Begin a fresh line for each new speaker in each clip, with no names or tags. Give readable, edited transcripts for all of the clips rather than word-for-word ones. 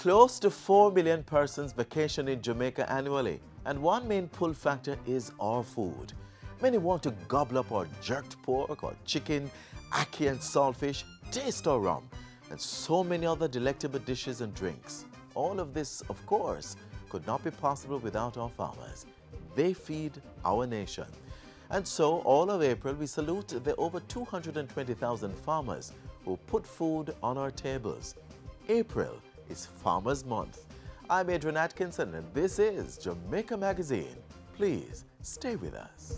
Close to 4 million persons vacation in Jamaica annually, and one main pull factor is our food. Many want to gobble up our jerked pork or chicken, ackee and saltfish, taste our rum, and so many other delectable dishes and drinks. All of this, of course, could not be possible without our farmers. They feed our nation. And so, all of April, we salute the over 220,000 farmers who put food on our tables. April is Farmers Month. I'm Adrian Atkinson, and this is Jamaica Magazine. Please stay with us.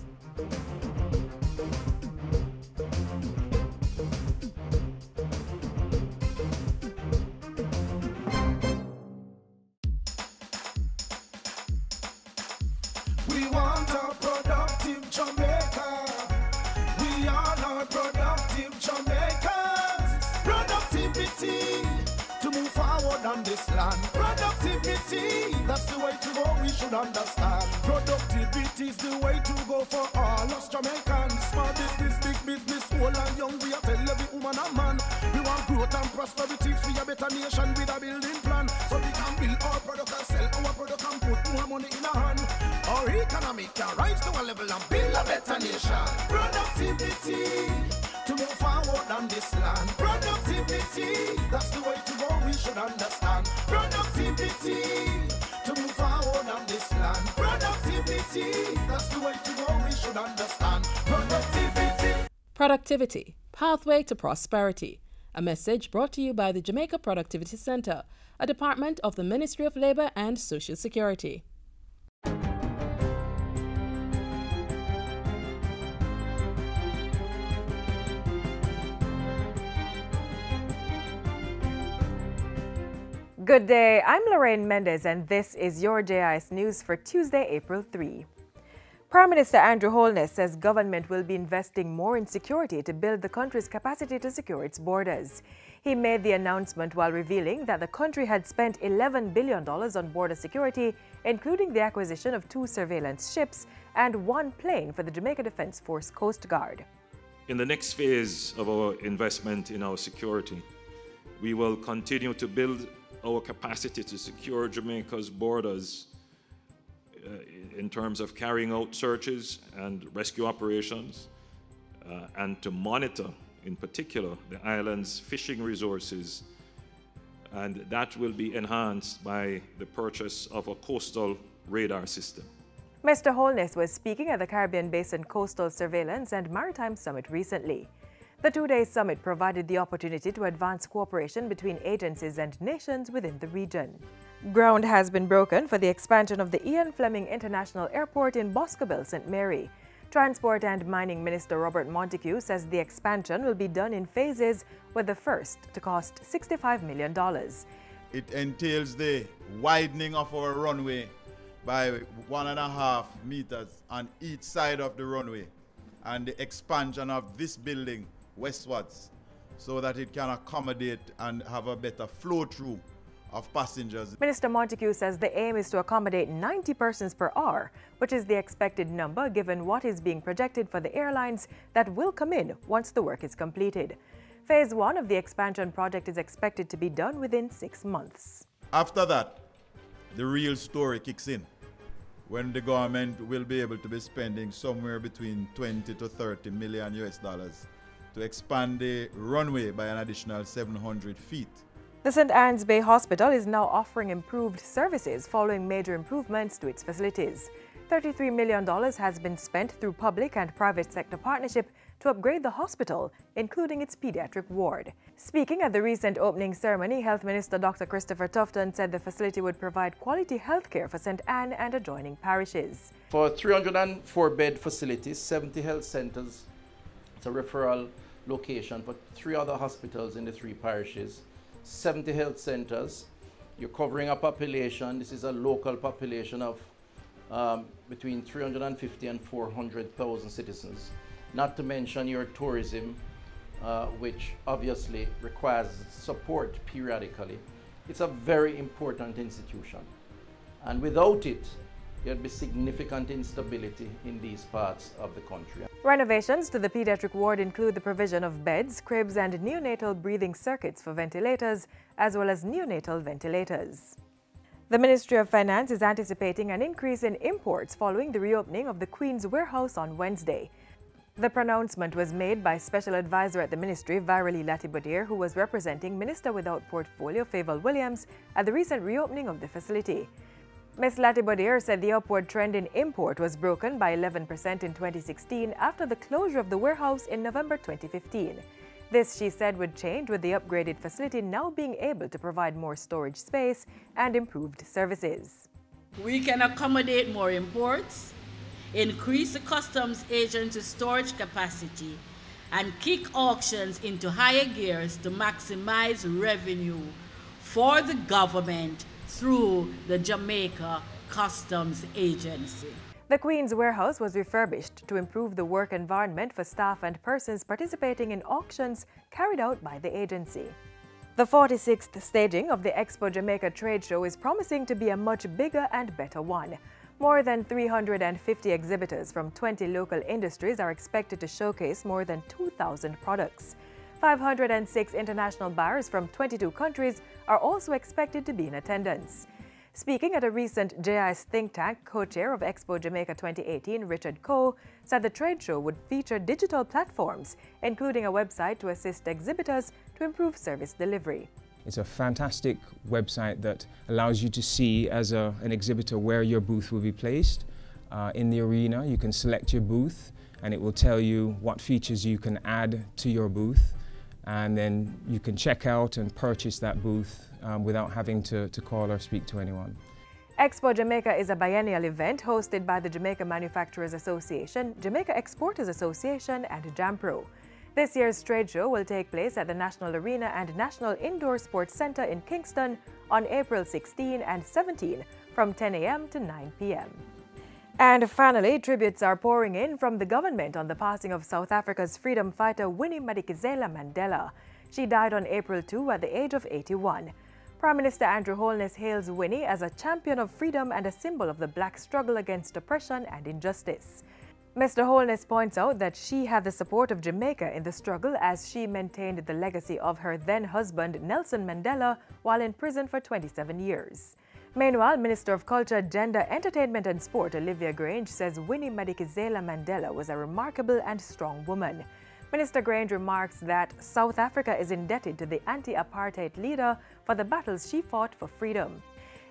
We want a productive Jamaica. We are not productive Jamaicans. Productivity to move forward on this land. Productivity, that's the way to go, we should understand. Productivity is the way to go for all us Jamaicans. Small business, big business, old and young, we are tell every woman and man. We want growth and prosperity for a better nation with a building plan. So we can build our product and sell our product and put more money in our hand. Our economy can rise to a level and build a better nation. Productivity to move forward on this land. Productivity, that's the way to go, we should understand. Productivity to move forward on this land. Productivity, that's the way to go, we should understand. Productivity.
Productivity, Pathway to Prosperity. A message brought to you by the Jamaica Productivity Center, a department of the Ministry of Labor and Social Security.
Good day, I'm Lorraine Mendez, and this is your JIS News for Tuesday, April 3. Prime Minister Andrew Holness says government will be investing more in security to build the country's capacity to secure its borders. He made the announcement while revealing that the country had spent $11 billion on border security, including the acquisition of 2 surveillance ships and 1 plane for the Jamaica Defense Force Coast Guard.
In the next phase of our investment in our security, we will continue to build our capacity to secure Jamaica's borders in terms of carrying out searches and rescue operations and to monitor, in particular, the island's fishing resources, and that will be enhanced by the purchase of a coastal radar system.
Mr. Holness was speaking at the Caribbean Basin Coastal Surveillance and Maritime Summit recently. The 2-day summit provided the opportunity to advance cooperation between agencies and nations within the region. Ground has been broken for the expansion of the Ian Fleming International Airport in Boscobel, St. Mary. Transport and Mining Minister Robert Montego says the expansion will be done in phases, with the first to cost $65 million.
It entails the widening of our runway by 1.5 meters on each side of the runway, and the expansion of this building westwards so that it can accommodate and have a better flow through of passengers.
Minister Montego says the aim is to accommodate 90 persons per hour, which is the expected number given what is being projected for the airlines that will come in once the work is completed. Phase 1 of the expansion project is expected to be done within 6 months.
After that, the real story kicks in, when the government will be able to be spending somewhere between 20 to 30 million US dollars to expand the runway by an additional 700 feet.
The St. Anne's Bay Hospital is now offering improved services following major improvements to its facilities. $33 million has been spent through public and private sector partnership to upgrade the hospital, including its pediatric ward. Speaking at the recent opening ceremony, Health Minister Dr. Christopher Tufton said the facility would provide quality health care for St. Anne and adjoining parishes.
For 304-bed facilities, 70 health centers, it's a referral location for 3 other hospitals in the 3 parishes, 70 health centers. You're covering a population, this is a local population of between 350 and 400,000 citizens. Not to mention your tourism, which obviously requires support periodically. It's a very important institution. And without it, there'd be significant instability in these parts of the country.
Renovations to the pediatric ward include the provision of beds, cribs, and neonatal breathing circuits for ventilators, as well as neonatal ventilators. The Ministry of Finance is anticipating an increase in imports following the reopening of the Queen's Warehouse on Wednesday. The pronouncement was made by Special Advisor at the Ministry, Virali Latibudir, who was representing Minister without Portfolio Favour Williams at the recent reopening of the facility. Ms. Latibudir said the upward trend in import was broken by 11% in 2016 after the closure of the warehouse in November 2015. This, she said, would change with the upgraded facility now being able to provide more storage space and improved services.
We can accommodate more imports, increase the customs agents' storage capacity, and kick auctions into higher gears to maximize revenue for the government through the Jamaica Customs Agency.
The Queen's Warehouse was refurbished to improve the work environment for staff and persons participating in auctions carried out by the agency. The 46th staging of the Expo Jamaica trade show is promising to be a much bigger and better one. More than 350 exhibitors from 20 local industries are expected to showcase more than 2,000 products. 506 international buyers from 22 countries are also expected to be in attendance. Speaking at a recent JIS think tank, co-chair of Expo Jamaica 2018, Richard Coe, said the trade show would feature digital platforms, including a website to assist exhibitors to improve service delivery.
It's a fantastic website that allows you to see as an exhibitor where your booth will be placed. In the arena, you can select your booth and it will tell you what features you can add to your booth, and then you can check out and purchase that booth without having to call or speak to anyone.
Expo Jamaica is a biennial event hosted by the Jamaica Manufacturers Association, Jamaica Exporters Association, and JAMPRO. This year's trade show will take place at the National Arena and National Indoor Sports Centre in Kingston on April 16 and 17 from 10 a.m. to 9 p.m. And finally, tributes are pouring in from the government on the passing of South Africa's freedom fighter Winnie Madikizela Mandela. She died on April 2 at the age of 81. Prime Minister Andrew Holness hails Winnie as a champion of freedom and a symbol of the black struggle against oppression and injustice. Mr. Holness points out that she had the support of Jamaica in the struggle as she maintained the legacy of her then-husband Nelson Mandela while in prison for 27 years. Meanwhile, Minister of Culture, Gender, Entertainment and Sport Olivia Grange says Winnie Madikizela Mandela was a remarkable and strong woman. Minister Grange remarks that South Africa is indebted to the anti-apartheid leader for the battles she fought for freedom.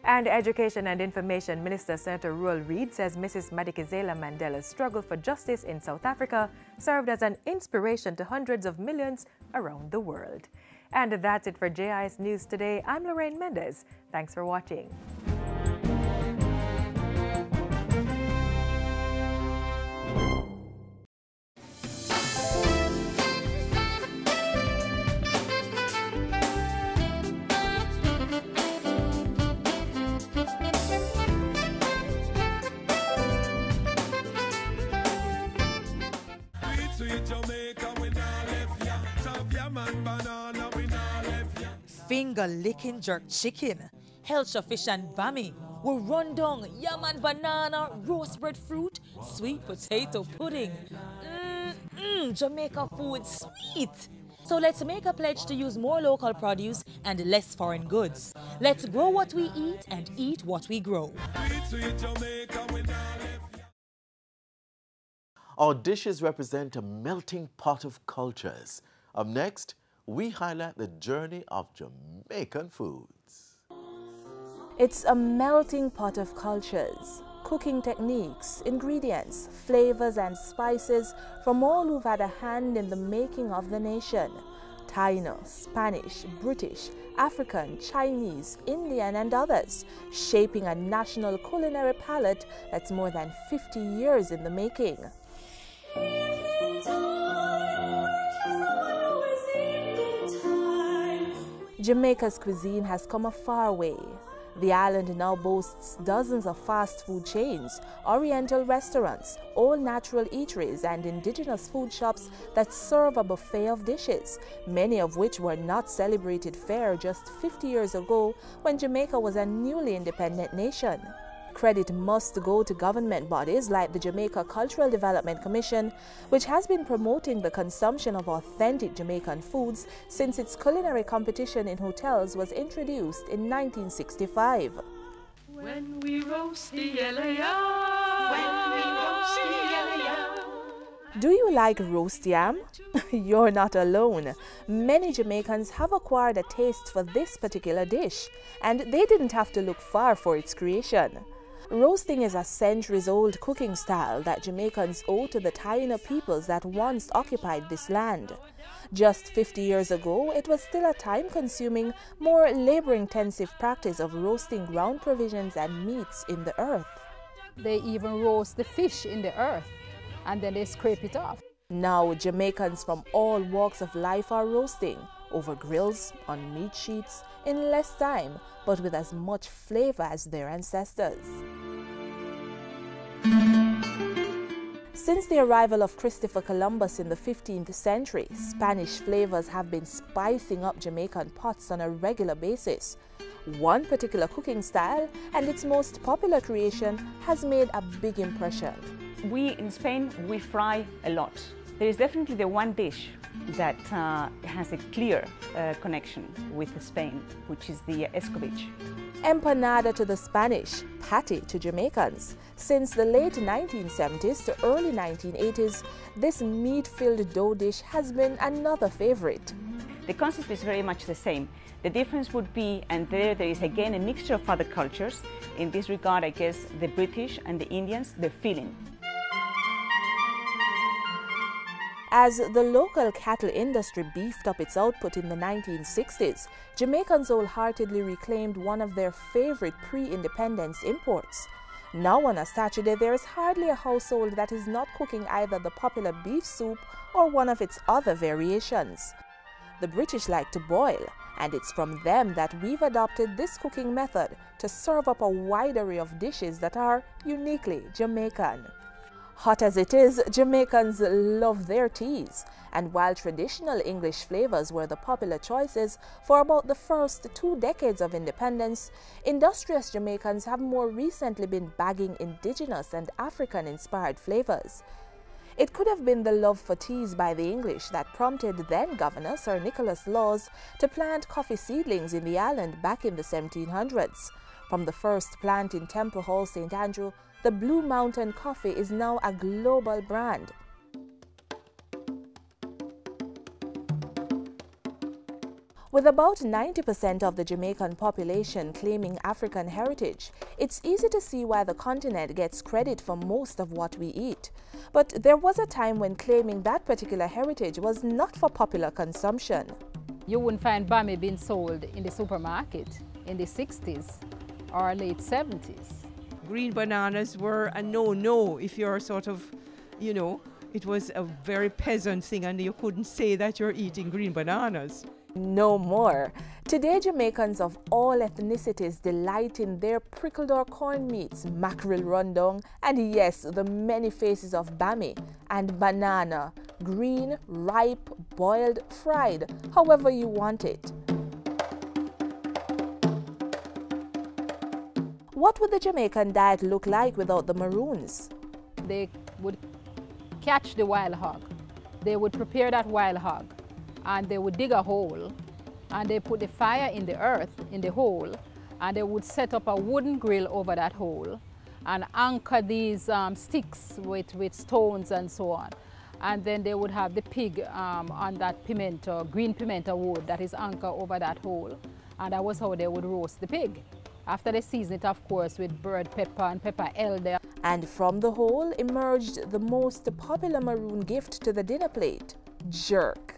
And Education and Information Minister Senator Ruel Reid says Mrs. Madikizela Mandela's struggle for justice in South Africa served as an inspiration to hundreds of millions around the world. And that's it for JIS News Today. I'm Lorraine Mendez. Thanks for watching.
Finger-licking jerk chicken, Helcher fish and bami, we run down yam and banana, roast breadfruit, sweet potato pudding. Jamaica food sweet. So let's make a pledge to use more local produce and less foreign goods. Let's grow what we eat and eat what we grow.
Our dishes represent a melting pot of cultures. Up next, we highlight the journey of Jamaican foods.
It's a melting pot of cultures, cooking techniques, ingredients, flavors and spices from all who've had a hand in the making of the nation. Taino, Spanish, British, African, Chinese, Indian and others, shaping a national culinary palette that's more than 50 years in the making. Jamaica's cuisine has come a far way. The island now boasts dozens of fast food chains, oriental restaurants, all-natural eateries and indigenous food shops that serve a buffet of dishes, many of which were not celebrated fair just 50 years ago when Jamaica was a newly independent nation. Credit must go to government bodies like the Jamaica Cultural Development Commission, which has been promoting the consumption of authentic Jamaican foods since its culinary competition in hotels was introduced in 1965.
When we roast the yellow, when we roast the yellow.
Do you like roast yam? You're not alone. Many Jamaicans have acquired a taste for this particular dish, and they didn't have to look far for its creation. Roasting is a centuries-old cooking style that Jamaicans owe to the Taino peoples that once occupied this land. Just 50 years ago, it was still a time-consuming, more labor-intensive practice of roasting ground provisions and meats in the earth.
They even roast the fish in the earth, and then they scrape it off.
Now, Jamaicans from all walks of life are roasting, over grills, on meat sheets, in less time, but with as much flavor as their ancestors. Since the arrival of Christopher Columbus in the 15th century, Spanish flavors have been spicing up Jamaican pots on a regular basis. One particular cooking style and its most popular creation has made a big impression.
We in Spain, we fry a lot. There is definitely the one dish that has a clear connection with Spain, which is the escovitch.
Empanada to the Spanish, patty to Jamaicans. Since the late 1970s to early 1980s, this meat-filled dough dish has been another favorite.
The concept is very much the same. The difference would be, and there is again a mixture of other cultures. In this regard, I guess the British and the Indians, the filling.
As the local cattle industry beefed up its output in the 1960s, Jamaicans wholeheartedly reclaimed one of their favorite pre-independence imports. Now on a Saturday, there is hardly a household that is not cooking either the popular beef soup or one of its other variations. The British like to boil, and it's from them that we've adopted this cooking method to serve up a wide array of dishes that are uniquely Jamaican. Hot as it is, Jamaicans love their teas, and while traditional English flavors were the popular choices for about the first 2 decades of independence, industrious Jamaicans have more recently been bagging indigenous and African-inspired flavors. It could have been the love for teas by the English that prompted then-Governor Sir Nicholas Laws to plant coffee seedlings in the island back in the 1700s. From the first plant in Temple Hall, St. Andrew, the Blue Mountain coffee is now a global brand. With about 90% of the Jamaican population claiming African heritage, it's easy to see why the continent gets credit for most of what we eat. But there was a time when claiming that particular heritage was not for popular consumption.
You wouldn't find bami being sold in the supermarket in the 60s or late 70s.
Green bananas were a no-no if you're sort of, you know, it was a very peasant thing and you couldn't say that you're eating green bananas.
No more. Today, Jamaicans of all ethnicities delight in their prickled or corn meats, mackerel rundown, and yes, the many faces of bami and banana, green, ripe, boiled, fried, however you want it. What would the Jamaican diet look like without the maroons?
They would catch the wild hog. They would prepare that wild hog, and they would dig a hole, and they put the fire in the earth, in the hole, and they would set up a wooden grill over that hole and anchor these sticks with stones and so on. And then they would have the pig on that pimento, green pimento wood that is anchored over that hole, and that was how they would roast the pig. After they season it, of course, with bird pepper and pepper elder.
And from the hole emerged the most popular maroon gift to the dinner plate, jerk.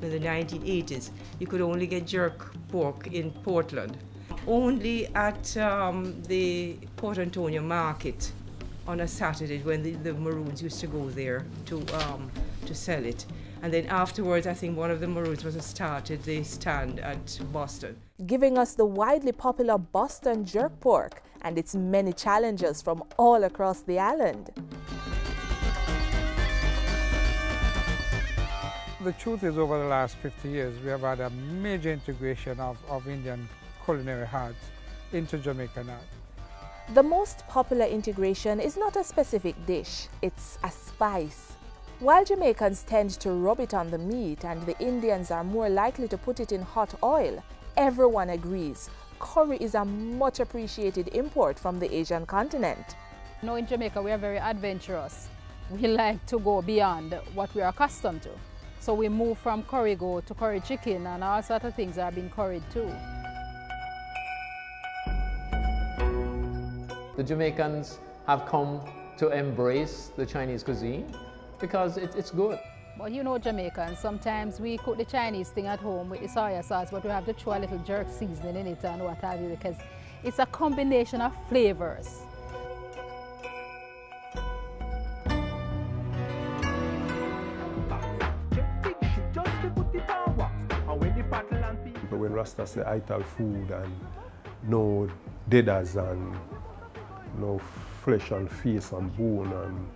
In the 1980s, you could only get jerk pork in Portland. Only at the Port Antonio market on a Saturday when the maroons used to go there to sell it. And then afterwards, I think one of the maroons was started the stand at Boston.
Giving us the widely popular Boston jerk pork and its many challengers from all across the island.
The truth is, over the last 50 years, we have had a major integration of Indian culinary arts into Jamaican art.
The most popular integration is not a specific dish, it's a spice. While Jamaicans tend to rub it on the meat and the Indians are more likely to put it in hot oil, everyone agrees curry is a much appreciated import from the Asian continent.
Now in Jamaica we are very adventurous. We like to go beyond what we are accustomed to. So we move from curry goat to curry chicken, and all sorts of things are being curried too.
The Jamaicans have come to embrace the Chinese cuisine because it's good.
But you know Jamaicans, sometimes we cook the Chinese thing at home with the soya sauce, but we have to throw a little jerk seasoning in it and what have you, because it's a combination of flavors.
When Rasta say ital food and no deaders and no flesh and face and bone, and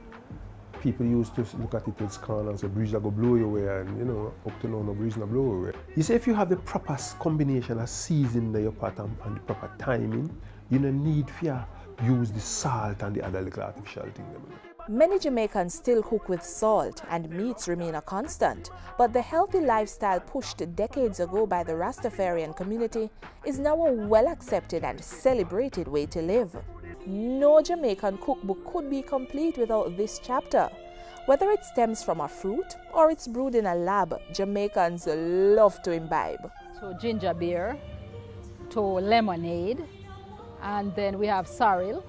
people used to look at it as corn and say breeze go blow you away, and you know, up to now no breeze no blow away. You see, if you have the proper combination of seasoning in your pot and the proper timing, you don't need to use the salt and the other little artificial thing.
Many Jamaicans still cook with salt and meats remain a constant, but the healthy lifestyle pushed decades ago by the Rastafarian community is now a well-accepted and celebrated way to live. No Jamaican cookbook could be complete without this chapter. Whether it stems from a fruit or it's brewed in a lab, Jamaicans love to imbibe.
So ginger beer, to lemonade, and then we have sorrel.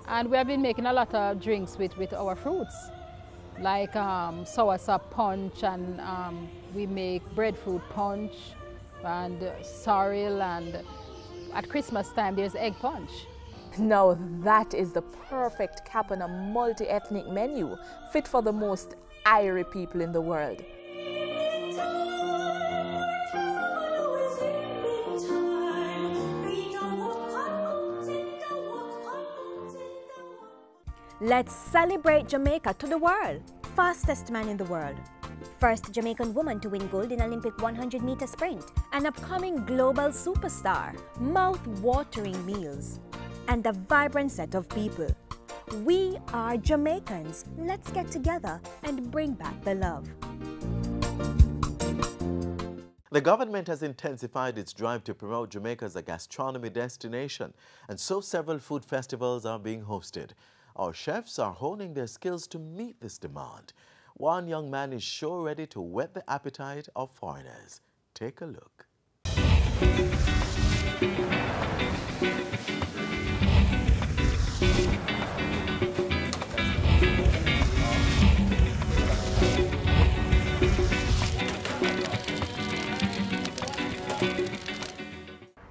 And we have been making a lot of drinks with our fruits, like soursop punch, and we make breadfruit punch and sorrel, and at Christmas time there's egg punch.
Now that is the perfect cap on a multi-ethnic menu, fit for the most Irie people in the world.
Let's celebrate Jamaica to the world. Fastest man in the world. First Jamaican woman to win gold in Olympic 100-meter sprint. An upcoming global superstar. Mouth-watering meals. And a vibrant set of people. We are Jamaicans. Let's get together and bring back the love.
The government has intensified its drive to promote Jamaica as a gastronomy destination, and so several food festivals are being hosted. Our chefs are honing their skills to meet this demand. One young man is sure ready to whet the appetite of foreigners. Take a look.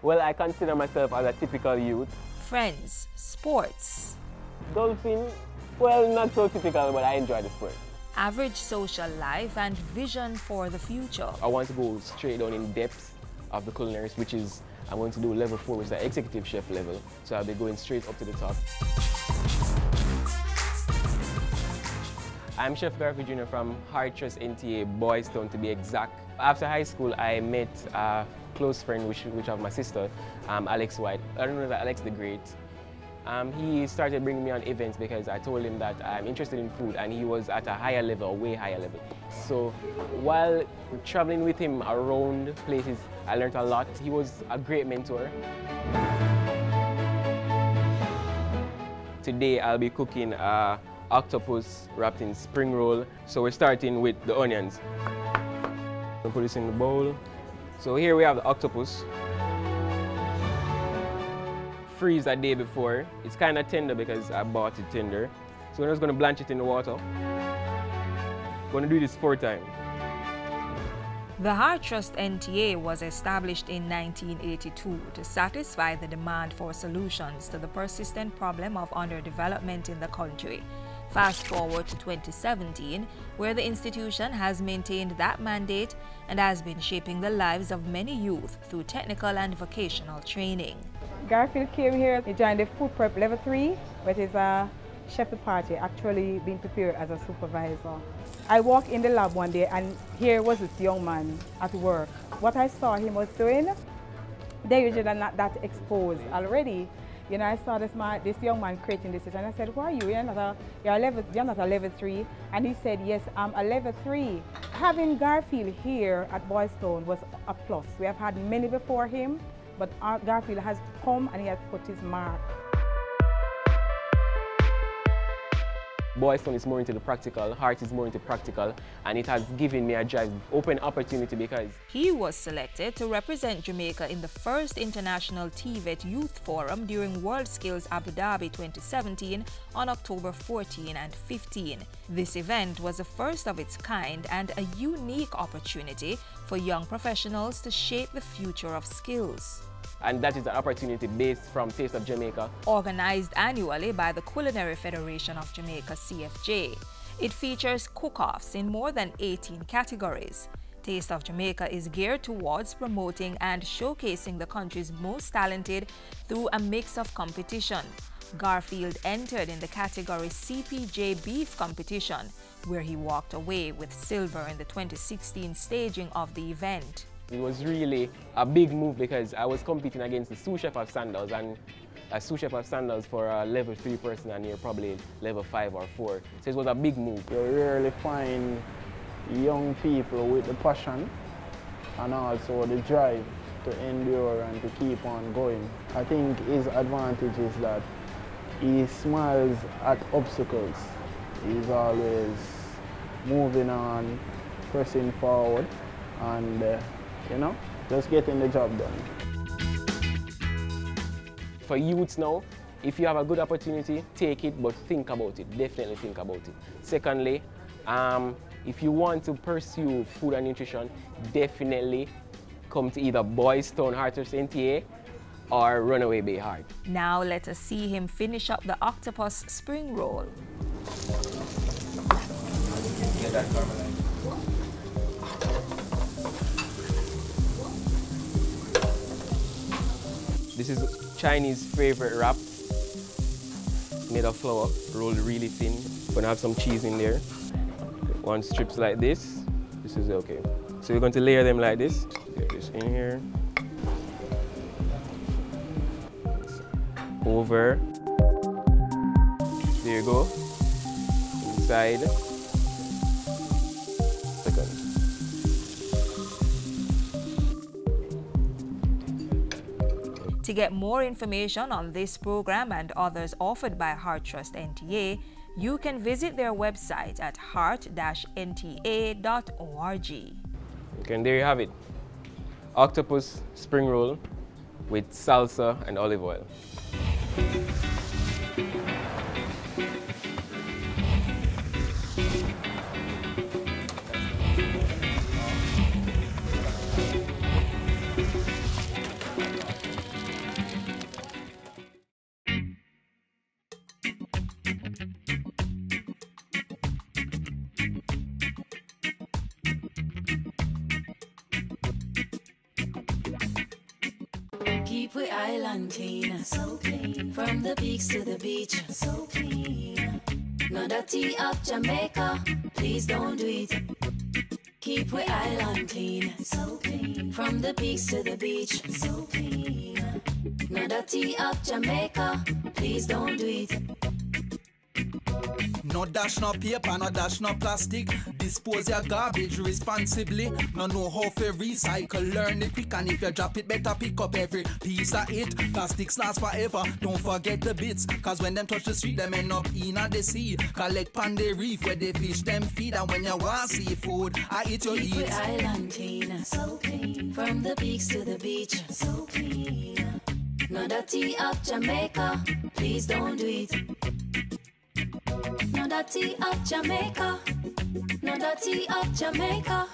Well, I consider myself as a typical youth.
Friends, sports.
Dolphin, well, not so typical, but I enjoy the sport.
Average social life and vision for the future.
I want to go straight down in depth of the culinary, which is, I'm going to do level 4, which is the executive chef level. So I'll be going straight up to the top. I'm Chef Garfield Jr. from Hartress NTA, Boys Town to be exact. After high school, I met a close friend, which of my sister, Alex White. I don't know that Alex the Great. He started bringing me on events because I told him that I'm interested in food, and he was at a higher level, a way higher level. So while traveling with him around places, I learned a lot. He was a great mentor. Today I'll be cooking octopus wrapped in spring roll. So we're starting with the onions. We'll put this in the bowl. So here we have the octopus. Freeze that day before. It's kind of tender because I bought it tender. So we're just going to blanch it in the water. I'm going to do this 4 times.
The Hartress NTA was established in 1982 to satisfy the demand for solutions to the persistent problem of underdevelopment in the country. Fast forward to 2017, where the institution has maintained that mandate and has been shaping the lives of many youth through technical and vocational training.
Garfield came here, he joined the food prep level 3, which is a chef de partie, actually being prepared as a supervisor. I walked in the lab one day and here was this young man at work. What I saw him was doing, they usually are not that exposed already. You know, I saw this young man creating this, and I said, "Who are you? You're not a level 3." And he said, "Yes, I'm a level 3." Having Garfield here at Boys Town was a plus. We have had many before him, but Garfield has come and he has put his mark.
Boys Town is more into the practical, Heart is more into practical, and it has given me a drive, open opportunity because
he was selected to represent Jamaica in the first International TVET Youth Forum during WorldSkills Abu Dhabi 2017 on October 14 and 15. This event was the first of its kind and a unique opportunity for young professionals to shape the future of skills.
And that is an opportunity based from Taste of Jamaica.
Organized annually by the Culinary Federation of Jamaica, CFJ. It features cook-offs in more than 18 categories. Taste of Jamaica is geared towards promoting and showcasing the country's most talented through a mix of competition. Garfield entered in the category CPJ Beef Competition, where he walked away with silver in the 2016 staging of the event.
It was really a big move because I was competing against the sous chef of Sandals, and a sous chef of Sandals for a level 3 person, and you're probably level 5 or 4. So it was a big move.
You rarely find young people with the passion and also the drive to endure and to keep on going. I think his advantage is that he smiles at obstacles. He's always moving on, pressing forward, and you know, just getting the job done.
For youths now, if you have a good opportunity, take it, but think about it. Definitely think about it. Secondly, if you want to pursue food and nutrition, definitely come to either Boys Town Hearters NTA or Runaway Bay Heart.
Now let us see him finish up the octopus spring roll.
Get that caramelized. This is Chinese favorite wrap, made of flour, rolled really thin. Gonna have some cheese in there. One strips like this. This is okay. So we're going to layer them like this. Get this in here. Over. There you go. Inside. Second.
To get more information on this program and others offered by Heart Trust NTA, you can visit their website at heart-nta.org.
Okay, and there you have it. Octopus spring roll with salsa and olive oil.
Keep we island clean, so clean. From the peaks to the beach, so clean. No dirty up Jamaica, please don't do it. Keep we island clean, so clean. From the peaks to the beach, so clean. No dirty up Jamaica, please don't do it.
No dash no paper, no dash no plastic. Dispose your garbage responsibly. No know how to recycle, learn it quick. And if you drop it, better pick up every piece of it. Plastics last forever, don't forget the bits. Cause when them touch the street, them end up in the sea. Collect pan the reef where they fish them feed. And when you want seafood, I eat your
Keep
eat.
the island clean, so clean. From the peaks to the beach, so clean. No dirty up Jamaica, please don't do it. No dirty up Jamaica. No dirty up Jamaica.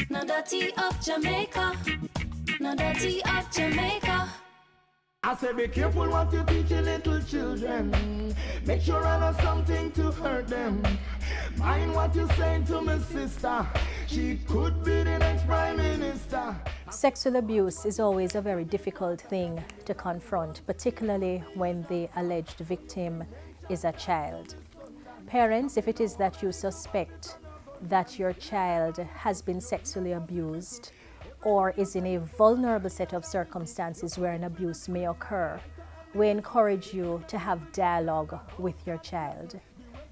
No dirty up Jamaica. No dirty up Jamaica.
I say be careful what you teach your little children. Make sure I know something to hurt them. Mind what you saying to my sister. She could be the next Prime Minister.
Sexual abuse is always a very difficult thing to confront, particularly when the alleged victim is a child. Parents, if it is that you suspect that your child has been sexually abused or is in a vulnerable set of circumstances where an abuse may occur, we encourage you to have dialogue with your child.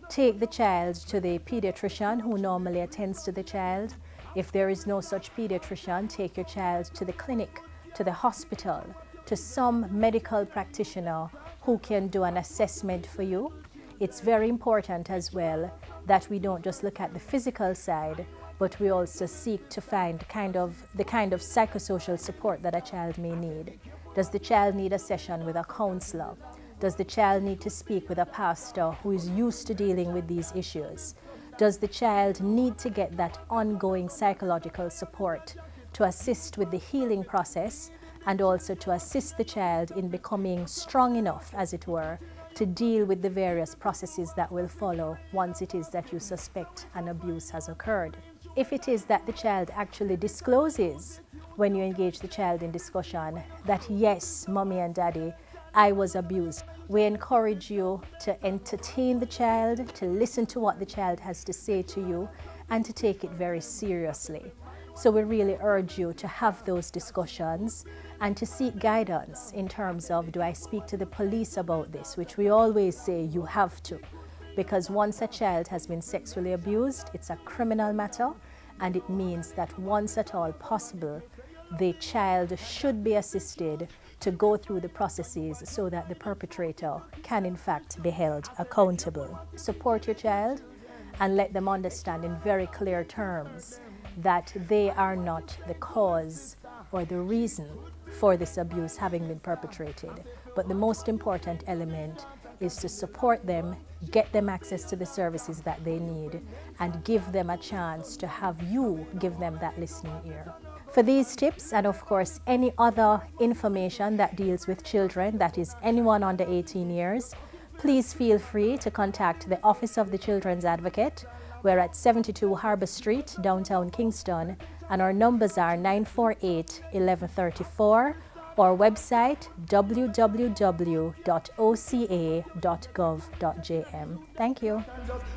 Take the child to the pediatrician who normally attends to the child. If there is no such pediatrician, take your child to the clinic, to the hospital, to some medical practitioner who can do an assessment for you. It's very important as well that we don't just look at the physical side, but we also seek to find the kind of psychosocial support that a child may need. Does the child need a session with a counselor? Does the child need to speak with a pastor who is used to dealing with these issues? Does the child need to get that ongoing psychological support to assist with the healing process and also to assist the child in becoming strong enough, as it were, to deal with the various processes that will follow once it is that you suspect an abuse has occurred? If it is that the child actually discloses when you engage the child in discussion that, yes, mommy and daddy, I was abused, we encourage you to entertain the child, to listen to what the child has to say to you, and to take it very seriously. So we really urge you to have those discussions and to seek guidance in terms of, do I speak to the police about this, which we always say you have to, because once a child has been sexually abused, it's a criminal matter, and it means that once at all possible, the child should be assisted to go through the processes so that the perpetrator can in fact be held accountable. Support your child and let them understand in very clear terms that they are not the cause or the reason for this abuse having been perpetrated. But the most important element is to support them, get them access to the services that they need, and give them a chance to have you give them that listening ear. For these tips and of course any other information that deals with children, that is anyone under 18 years, please feel free to contact the Office of the Children's Advocate. We're at 72 Harbour Street, downtown Kingston, and our numbers are 948-1134, or website www.oca.gov.jm. Thank you.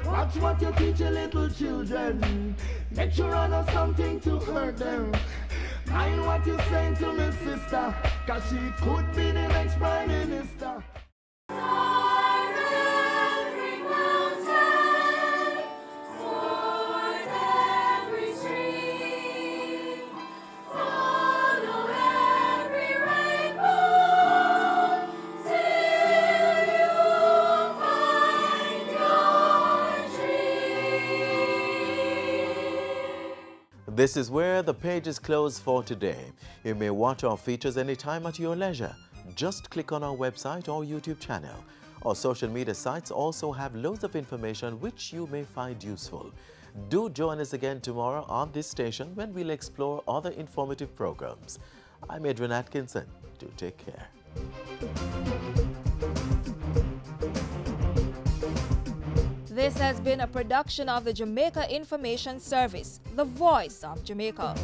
Watch what you teach your little children. Make sure I know something to hurt them. Mind what you're saying to my sister, cause she could be the next Prime Minister.
This is where the pages close for today. You may watch our features anytime at your leisure. Just click on our website or YouTube channel. Our social media sites also have loads of information which you may find useful. Do join us again tomorrow on this station when we'll explore other informative programs. I'm Adrian Atkinson. Do take care.
This has been a production of the Jamaica Information Service, the voice of Jamaica.